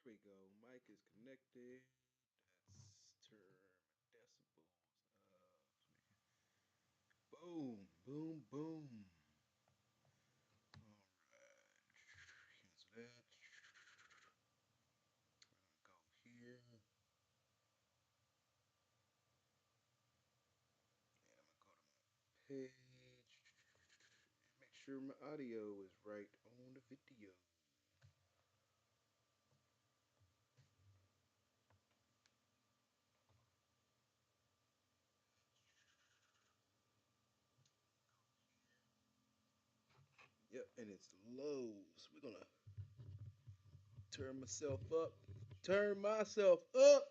we go. Mic is connected. That's term decibels. Boom, boom, boom. All right. Cancel that. We're gonna go here, and I'm gonna go to my page and make sure my audio is right on the video. Yep, and it's low. So we're gonna turn myself up. Turn myself up.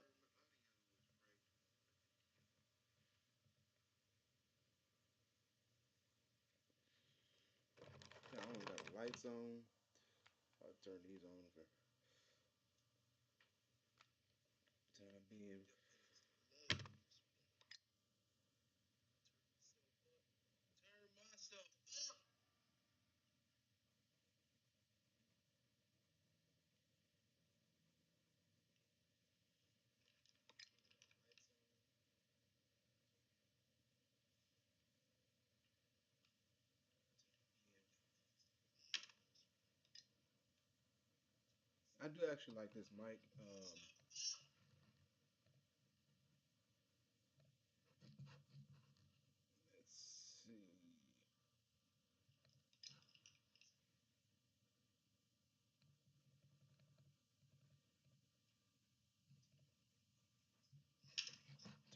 I don't got the lights on. I'll turn these on for time being. Turn myself up. I do actually like this mic. Let's see.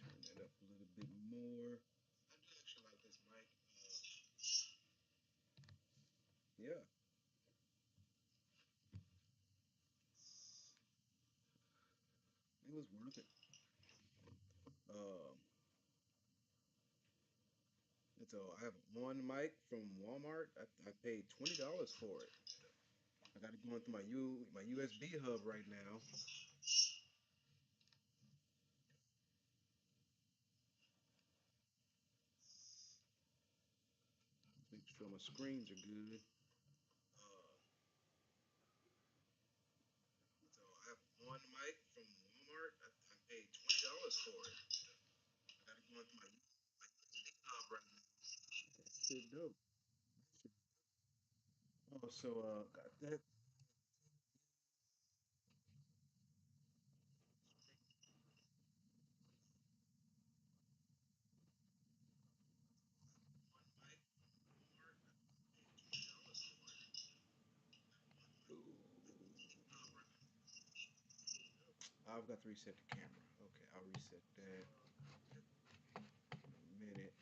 Turn that up a little bit more. I do actually like this mic. Yeah, it was worth it. Um, so I have one mic from Walmart. I paid $20 for it. I got it going through my USB hub right now. Make sure my screens are good. Uh, so I have one mic from Walmart. I paid $20 for it. I got it going through my USB hub right now. Shit dope. Oh, so got that. One mic from Walmart. I paid $20 for it. Ooh. I've got to reset the camera. Okay, I'll reset that in a minute.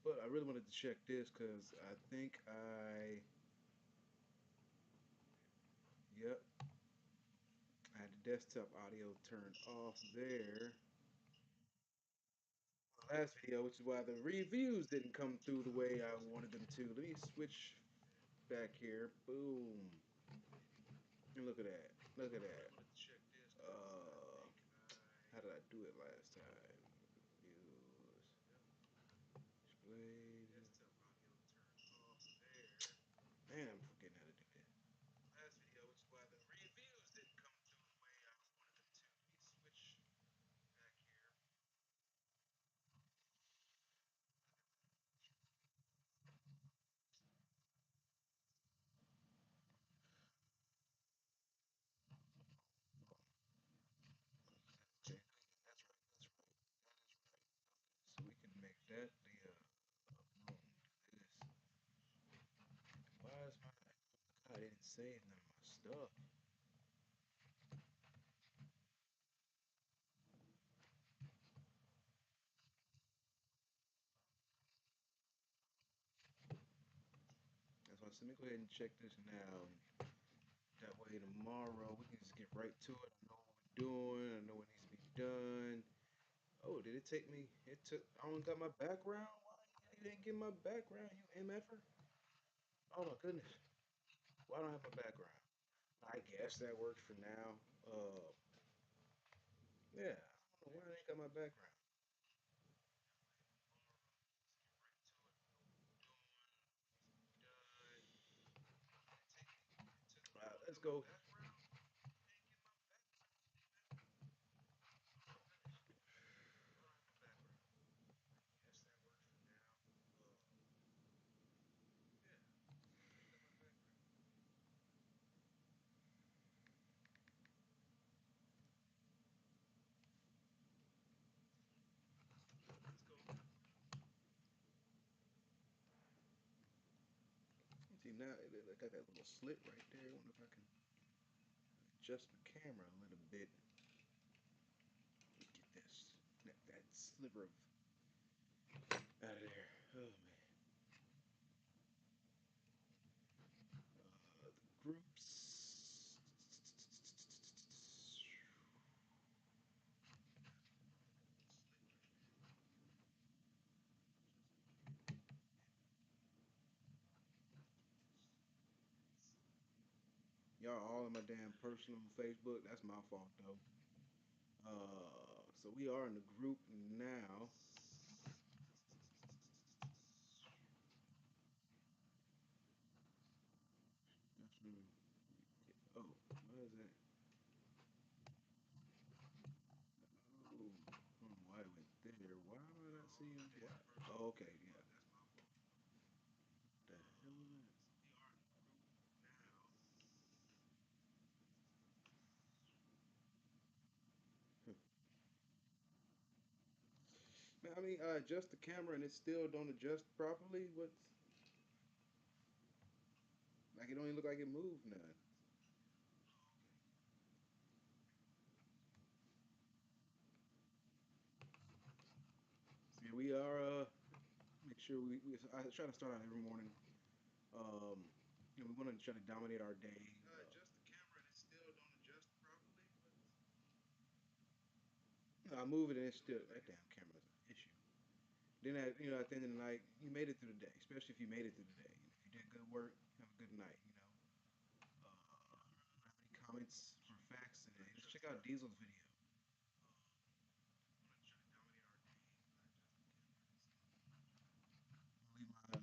But I really wanted to check this because I think yep, I had the desktop audio turned off there. Last video, which is why the reviews didn't come through the way I wanted them to. Let me switch back here. Boom. And look at that. Look at that. How did I do it last time? Views. Display. Man, I'm forgetting how to do that. Last video, which is why the reviews didn't come through the way I wanted them to. Let me switch back here. Okay, that's right. That's right. That is right. So we can make that the this. Why is my I didn't save none of my stuff. That's why I said, let me go ahead and check this now. That way tomorrow we can just get right to it. I know what we're doing. I know what needs to be done. Oh, did it take me? It took. I don't got my background. Why you didn't get my background? You MFer? Oh my goodness. Why don't I have my background? I guess that works for now. Yeah. I don't know why I ain't got my background. Let's go. now I got that little slit right there. I wonder if I can adjust the camera a little bit. Get this that sliver of out of there. Oh man. The groups. Y'all all in my damn personal Facebook. That's my fault though. So we are in the group now. Oh, what is that? Oh, I don't know why it went there. Why would I see him? Yeah. Oh, okay, yeah. The hell is that? Man, I mean, I adjust the camera and it still don't adjust properly. What's like? It don't even look like it moved none. Yeah, we are. Make sure we. I try to start out every morning. Um, we want to try to dominate our day. Adjust the camera and it still don't adjust properly. I move it and it's still that damn camera's an issue. Then at the end of the night, you made it through the day. Especially if you made it through the day. If you did good work, have a good night. Any comments for facts today? Let's check out Diesel's video. Leave my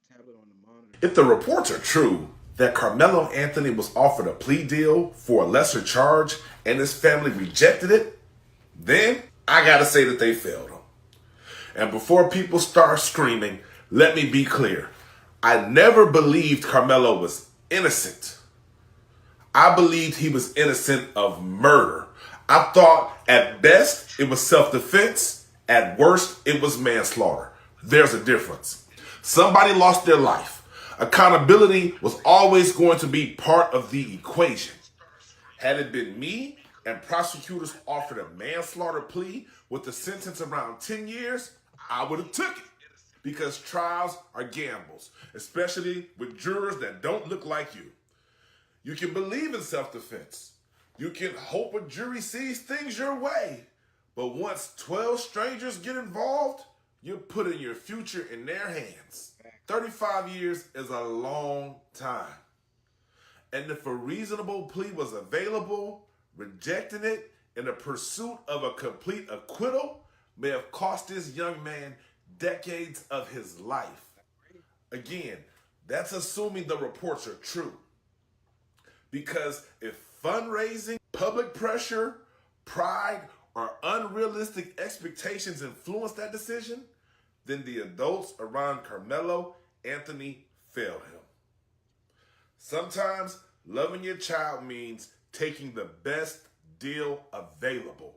tablet on the monitor If here. the reports are true that Carmelo Anthony was offered a plea deal for a lesser charge and his family rejected it, then I gotta say that they failed him. And before people start screaming, let me be clear. I never believed Carmelo was innocent. I believed he was innocent of murder. I thought at best it was self-defense, at worst it was manslaughter. There's a difference. Somebody lost their life. Accountability was always going to be part of the equation. Had it been me and prosecutors offered a manslaughter plea with a sentence around 10 years, I would have took it. Because trials are gambles, especially with jurors that don't look like you. You can believe in self defense. You can hope a jury sees things your way. But once 12 strangers get involved, you're putting your future in their hands. Facts. 35 years is a long time. And if a reasonable plea was available, rejecting it in the pursuit of a complete acquittal may have cost this young man decades of his life. Again, that's assuming the reports are true. Because if fundraising, public pressure, pride, or unrealistic expectations influence that decision, then the adults around Carmelo Anthony failed him. Sometimes loving your child means taking the best deal available,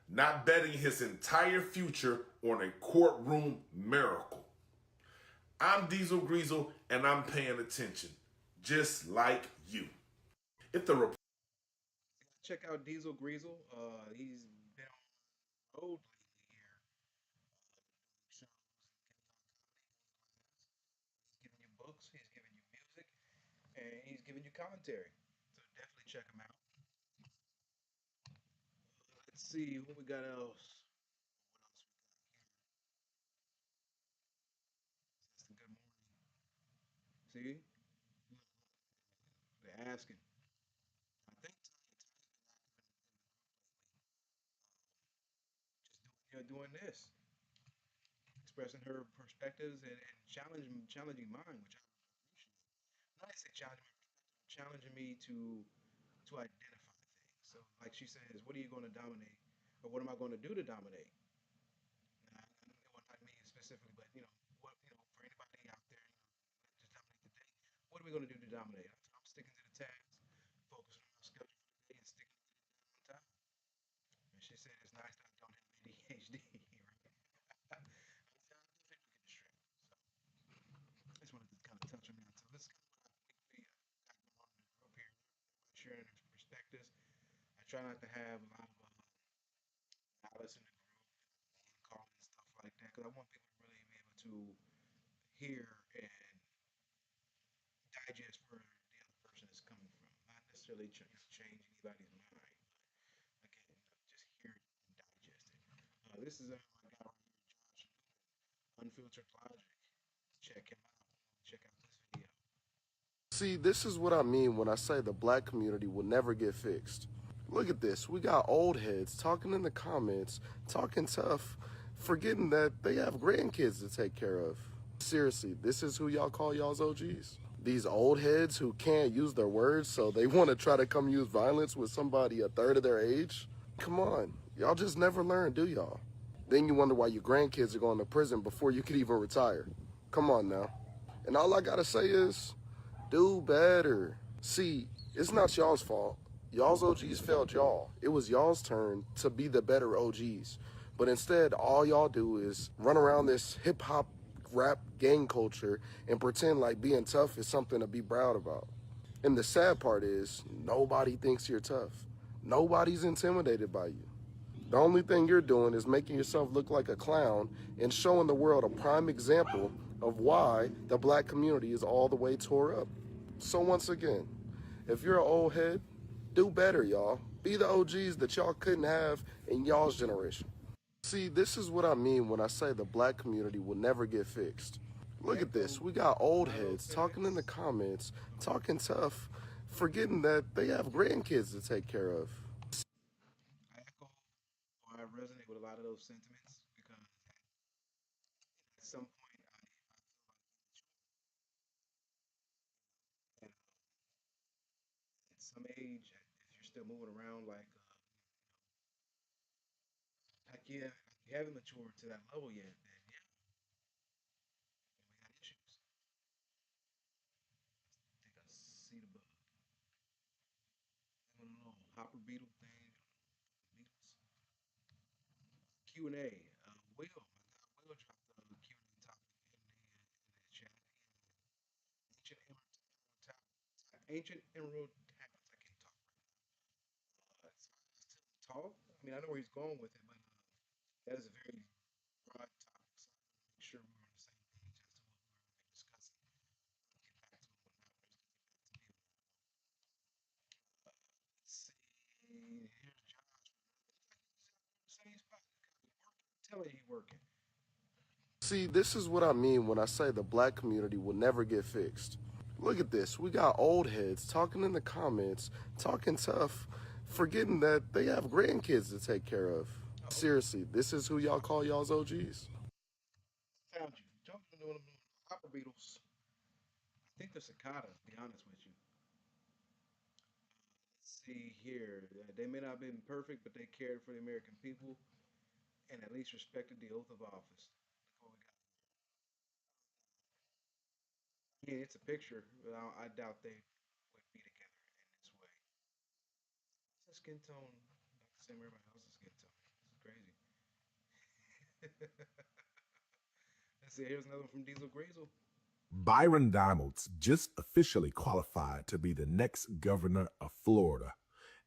not betting his entire future on a courtroom miracle. I'm Diesel Greasel and I'm paying attention, just like you. If the report Check out Diesel Greasel. He's been on the road lately here. Shows he's giving you books, he's giving you music, and he's giving you commentary. So definitely check him out. Let's see what we got else. What else we got here? It's the good morning. See, they're asking. I think just doing this, expressing her perspectives and challenging mine, which I appreciate. Not to say challenging my perspective, challenging me to identify things. So, like she says, what are you going to dominate, or what am I going to do to dominate? Well, not me specifically, but what for anybody out there, just dominate the day. What are we going to do to dominate? I'm sticking to the task, focusing on my schedule for the day, and sticking to it on time. And she said it's nice that I don't have ADHD, right? I definitely do get distracted. So I just wanted to kind of touch on that. So this is kind of what I sharing their perspectives. I try not to have a lot of malice in the group, name calling and stuff like that, because I want people to really be able to hear and digest where the other person is coming from. Not necessarily change anybody's mind, but again, just hear it and digest it. This is my guy right here, Josh Newman, Unfiltered Logic. Check him out. Check out this video. See, this is what I mean when I say the black community will never get fixed. Look at this. We got old heads talking in the comments, talking tough, forgetting that they have grandkids to take care of. Seriously, this is who y'all call y'all's OGs? These old heads who can't use their words, so they want to try to come use violence with somebody a third of their age? Come on. Y'all just never learn, do y'all? Then you wonder why your grandkids are going to prison before you could even retire. Come on now. And all I gotta say is, do better. See, it's not y'all's fault. Y'all's OGs failed y'all. It was y'all's turn to be the better OGs. But instead, all y'all do is run around this hip hop rap gang culture and pretend like being tough is something to be proud about. And the sad part is, nobody thinks you're tough. Nobody's intimidated by you. The only thing you're doing is making yourself look like a clown and showing the world a prime example of why the black community is all the way tore up. So once again, if you're an old head, do better, y'all. Be the OGs that y'all couldn't have in y'all's generation. See, this is what I mean when I say the black community will never get fixed. Look at this. We got old heads talking in the comments, talking tough, forgetting that they have grandkids to take care of. I echo or I resonate with a lot of those sentiments because at some point I feel like at some age, if you're still moving around like you haven't matured to that level yet, then yeah, we got issues. Take a seat above. Doing a little hopper beetle thing. Beatles. Q&A. Will, my guy Will dropped the Q&A topic in the chat. Ancient emerald tablets. Ancient emerald tablets. I can't talk right now. So I asked him to talk. I mean, I know where he's going with it, but that is a very broad topic. So I want to make sure we're on the same page as to what we're discussing. I'll get back to him on that one. He's going to get back to me on that one. Let's see. Here's Josh. He's in the same spot. He's working. Tell me he's working. See, this is what I mean when I say the black community will never get fixed. Look at this. We got old heads talking in the comments, talking tough, forgetting that they have grandkids to take care of. Seriously, this is who y'all call y'all's OGs? Found you. Jumping on them hopper beetles. I think they're cicadas, to be honest with you. Let's see here. They may not have been perfect, but they cared for the American people and at least respected the oath of office. Look what we got. Yeah, it's a picture, but I doubt they would be together in this way. It's a skin tone, like the same everybody else's skin tone. This is crazy. Let's see. Here's another one from Diesel Grazel. Byron Donalds just officially qualified to be the next governor of Florida,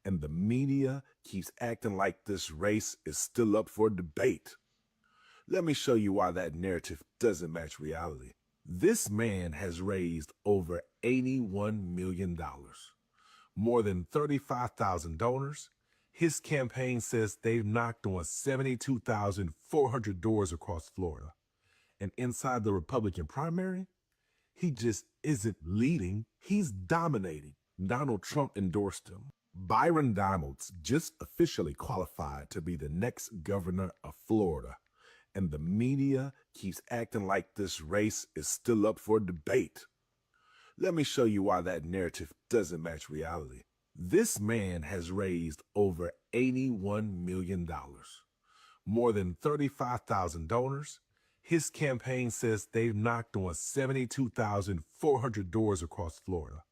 and the media keeps acting like this race is still up for debate. Let me show you why that narrative doesn't match reality. This man has raised over $81 million, more than 35,000 donors. His campaign says they've knocked on 72,400 doors across Florida. And inside the Republican primary, he just isn't leading, he's dominating. Donald Trump endorsed him. Byron Donalds just officially qualified to be the next governor of Florida, and the media keeps acting like this race is still up for debate. Let me show you why that narrative doesn't match reality. This man has raised over $81 million, more than 35,000 donors. His campaign says they've knocked on 72,400 doors across Florida.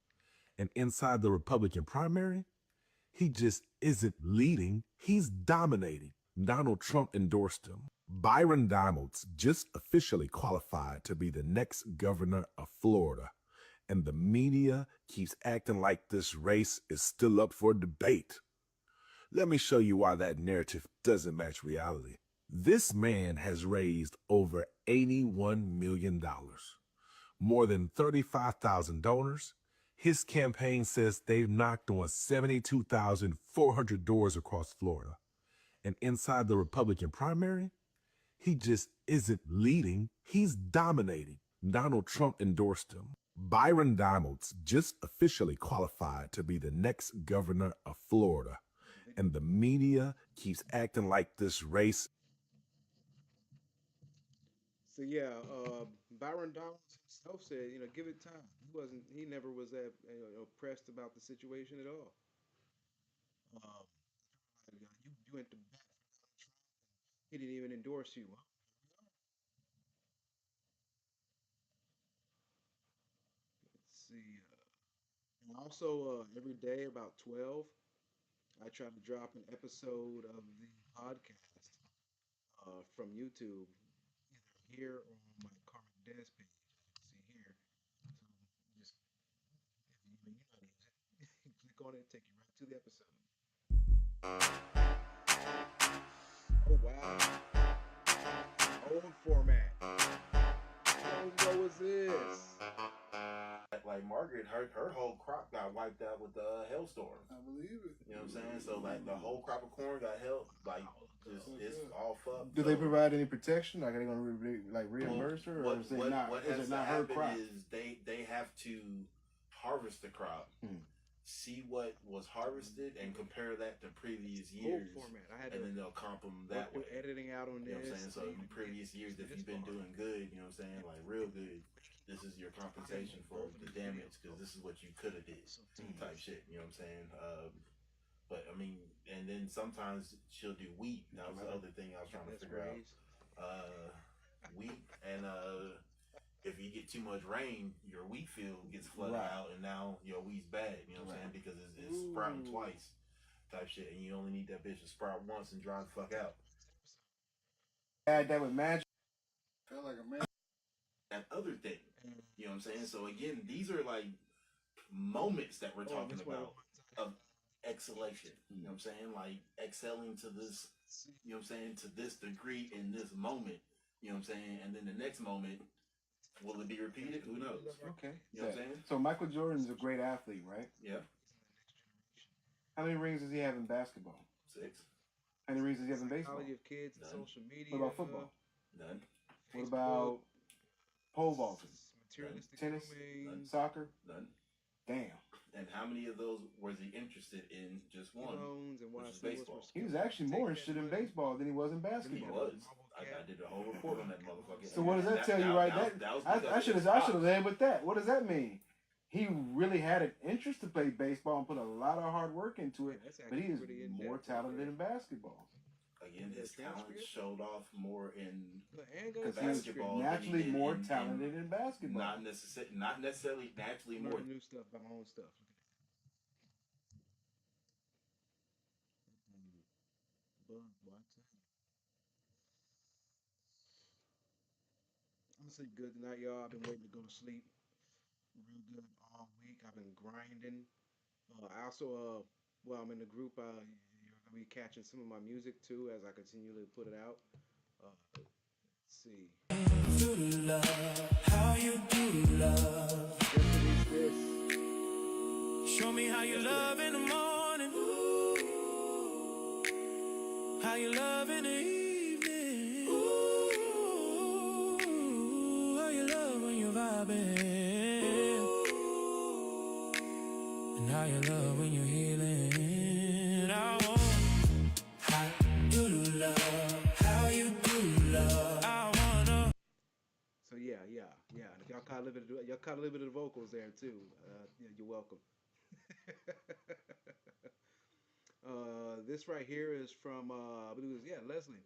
And inside the Republican primary, he just isn't leading, he's dominating. Donald Trump endorsed him. Byron Donalds just officially qualified to be the next governor of Florida, And the media keeps acting like this race is still up for debate. Let me show you why that narrative doesn't match reality. This man has raised over $81 million, more than 35,000 donors. His campaign says they've knocked on 72,400 doors across Florida. And inside the Republican primary, he just isn't leading, he's dominating. Donald Trump endorsed him. Byron Donalds just officially qualified to be the next governor of Florida. And the media keeps acting like this race. So yeah, Byron Donalds himself said, give it time. He never was that pressed about the situation at all. Um, you went to bat for Donald Trump, and he didn't even endorse you. Well, let's see. And also, every day about 12, I try to drop an episode of the podcast from YouTube, either here or on my Karmicdez page, as you can see here. So just if you know how to use it, click on it, take you right to the episode. Oh wow, old format. What was this? Like Margaret, her whole crop got wiped out with the hailstorm. I believe it. You know what I'm saying? So like the whole crop of corn got held, like just it's all fucked. Do so, they provide any protection? Like, are they going to reimburse her, or what, is it what, not? what Is has it to not her happen crop? is they have to harvest the crop, see what was harvested, and compare that to previous years. Old format. I had and to then they'll comp them that way. editing out on You know what I'm this. saying? So in previous years, if you've been doing good, you know what I'm saying, like real good, this is your compensation for the damage because this is what you could have did, type shit. You know what I'm saying? But I mean, and then sometimes she'll do wheat. That was the other thing I was trying to figure out. Wheat and if you get too much rain, your wheat field gets flooded out, and now your wheat's bad. You know what I'm saying? Because it's sprouting twice, type shit, and you only need that bitch to sprout once and dry the fuck out. Add that with magic. Feel like a man. That other thing, you know what I'm saying? So again, these are like moments that we're talking about of exhalation. You know what I'm saying? Like excelling to this, you know what I'm saying, to this degree in this moment. You know what I'm saying? And then the next moment, will it be repeated? Who knows? Okay. You know what I'm saying? So Michael Jordan's a great athlete, right? Yeah. How many rings does he have in basketball? 6. How many rings does he have in baseball? Psychology of kids, None. social media. What about football? None. What about pole vaulting? Materialistic Tennis? domain. Soccer? None. Damn. And how many of those was he interested in? Just one. Loans and which is baseball. He was actually more interested in baseball than he was in He basketball. was. I did a whole report on that motherfucker. So what does that tell you right there? I should have led with that. What does that mean? He really had an interest to play baseball and put a lot of hard work into it, but he is more talented in basketball. Again, his talent showed off more in because he's naturally more talented in basketball. Not necessarily naturally more. New stuff, my own stuff. Look at that. I'm sleep good tonight, y'all. I've been waiting to go to sleep real good all week. I've been grinding. I also, well, I'm in the group. You're gonna be catching some of my music too as I continue to put it out. Let's see. How you do love? Show me how you love in the morning. How you love in the evening. How you love when you're vibing. And how you love when you're healing. I want how you do love. How you do love. I wanna. So yeah. And if y'all caught a little bit of the vocals there too. Yeah, you're welcome. This right here is from I believe it was Leslie.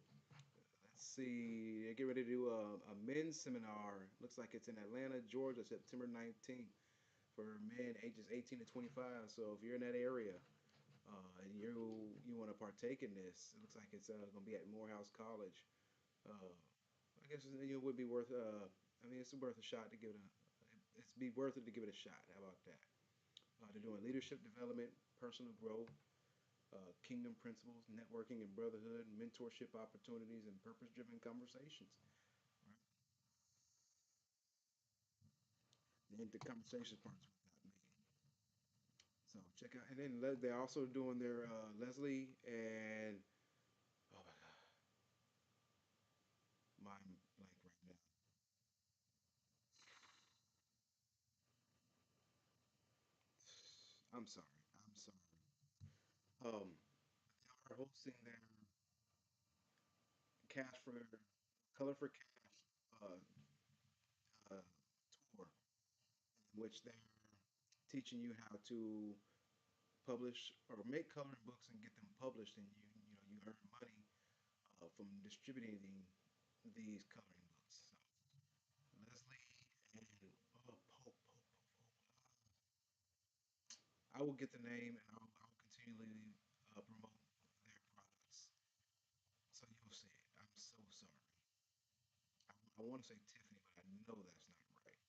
Let's see. They get ready to do a men's seminar. Looks like it's in Atlanta, Georgia, September 19th for men ages 18 to 25. So if you're in that area and you want to partake in this, it looks like it's going to be at Morehouse College. I guess it would be worth. I mean, it's worth a shot to give it it's be worth it to give it a shot. How about that? They're doing leadership development, personal growth, kingdom principles, networking and brotherhood, mentorship opportunities, and purpose-driven conversations. Right? And the conversations part is what got me. So check out, and then they're also doing their Leslie and oh my god, mind blank right now. I'm sorry. I'm sorry. Um, they are hosting their Cash for Color for Cash uh, uh, tour, in which they're teaching you how to publish or make coloring books and get them published, and you earn money from distributing these coloring books. So Leslie and I will get the name and I'll continually promote their products. So you'll see it. I'm so sorry. I want to say Tiffany, but I know that's not right.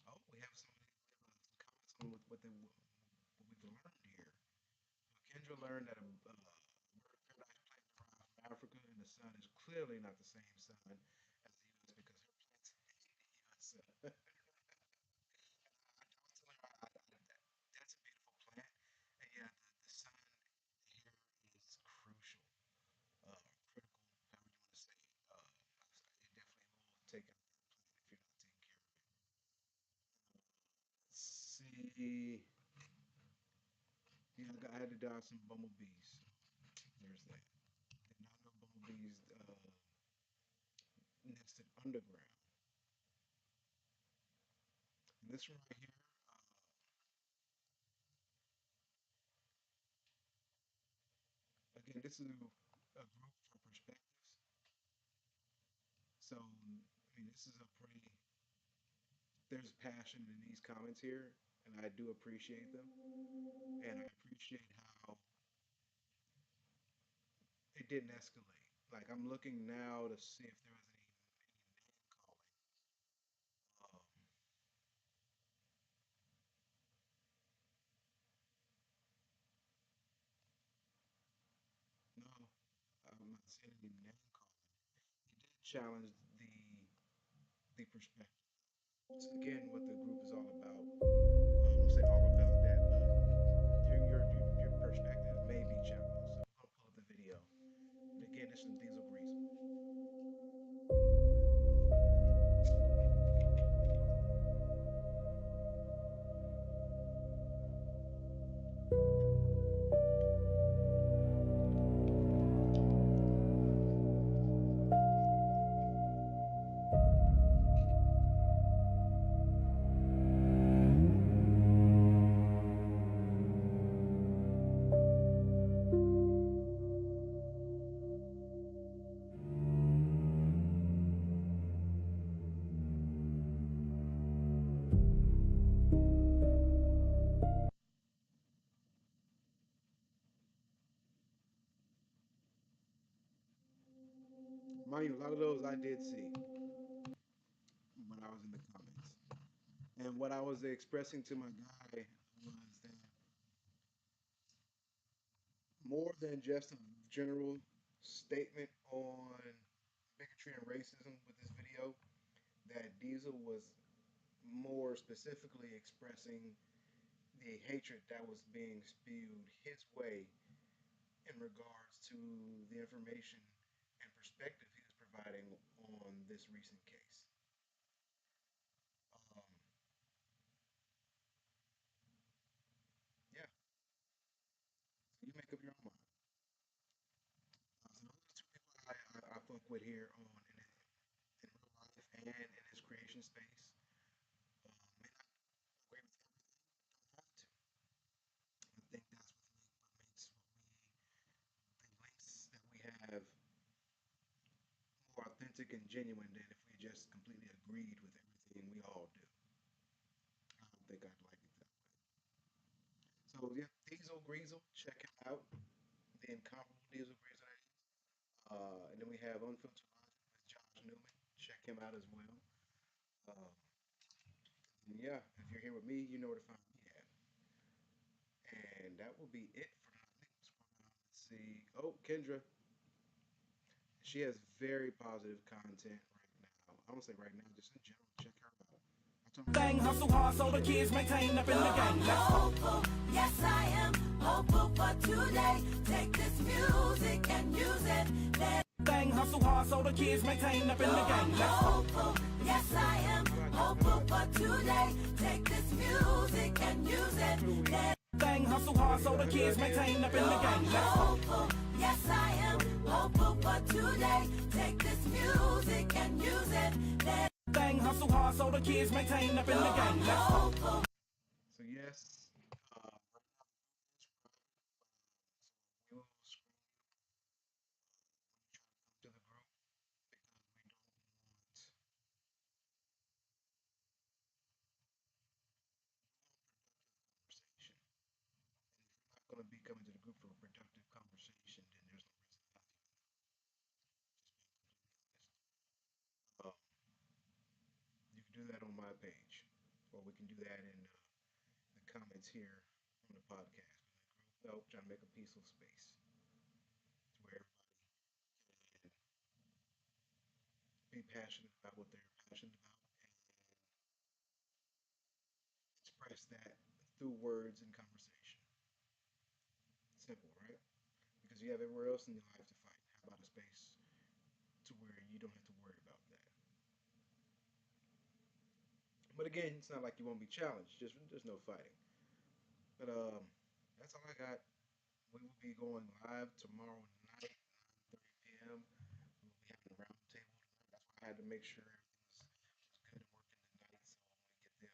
Oh, we have some comments on what we've learned here. Kendra learned that a bird of paradise plant derived from Africa and the sun is clearly not the same sun as the U.S. because her plant's in the U.S. I was telling her that's a beautiful plant, and yeah, the sun here is crucial, critical, however you want to say it. It definitely will take out that plant if you're not taking care of it. See, yeah, I had to dodge some bumblebees. There's that. Did not know bumblebees nested underground. And this one right here, again, this is a group for perspectives. So, I mean, this is a pretty, there's passion in these comments here, and I do appreciate them. And I appreciate how it didn't escalate. Like, I'm looking now to see if there was any name calling. Um, no, I'm not seeing any name calling. He did challenge the perspective. So again, what the group is all about. I won't say all about that, but your perspective may be challenged. So we're gonna pull up the video. And again, this is Diesel Grease. Mind you, a lot of those I did see when I was in the comments. And what I was expressing to my guy was that more than just a general statement on bigotry and racism with this video, that Diesel was more specifically expressing the hatred that was being spewed his way in regards to the information and perspective he was providing on this recent case. Um, yeah, so you make up your own mind. So those are two people I fuck with here on in real life and in his creation space. May not agree with everything, but don't have to. I think that's what makes the links that we have more authentic and genuine than if we just completely agreed with everything we all do. I don't think I'd like it that way. So yeah, Diesel Greasel, check him out. The incomparable Diesel Greasel. And then we have Unfiltered Logic with Josh Newman. Check him out as well. Um, And yeah, if you're here with me, you know where to find me at. And that will be it for now. I think we'll scroll down and see. Oh, Kendra. She has very positive content right now. I won't say right now, just in general. Check her out. I told her Thing hustle hard so the kids maintain up in the game. Hopeful, yes I am hopeful for today. Take this music and use it. Let Thing hustle hard so the kids maintain up in the game. hopeful, yes I am hopeful for today. Take this music and use it. Let Thing hustle hard so the kids maintain up in the game. hopeful, yes I am hopeful for today. Take this music and use it. Let Thing hustle hard so the kids maintain up in the game. hopeful. so yes. Right now it's private, so we will screen you when you try to come to the group because we don't want conversation. And if you're not going to be coming to the group for a productive conversation, then there's no reason to have you. Just being completely honest. You can do that on my page, or we can do that in the comments here on the podcast. But in the group, trying to make a peaceful space to where everybody can be passionate about what they're passionate about and express that through words and conversation. Simple, right? Because you have everywhere else in your life to fight. How about a space to where you don't have to worry about that? But again, it's not like you won't be challenged. Just there's no fighting. But that's all I got. We will be going live tomorrow night, 9:30 p.m. We'll be having a round table tonight. That's why I had to make sure everything was good and working tonight. So when we get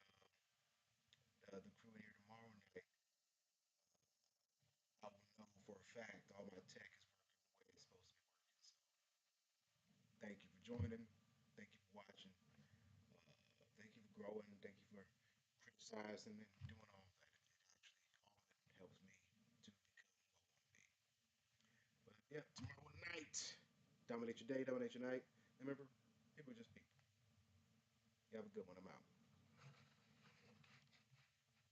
the crew in here tomorrow night, I will know for a fact all my tech is working the way it's supposed to be working. So thank you for joining. Thank you for watching. Thank you for growing. Thank you for criticizing and doing all of that. It actually all of it helps me to become who I want to be. But yeah, tomorrow night, dominate your day, dominate your night. And remember, people are just people. You have a good one. I'm out.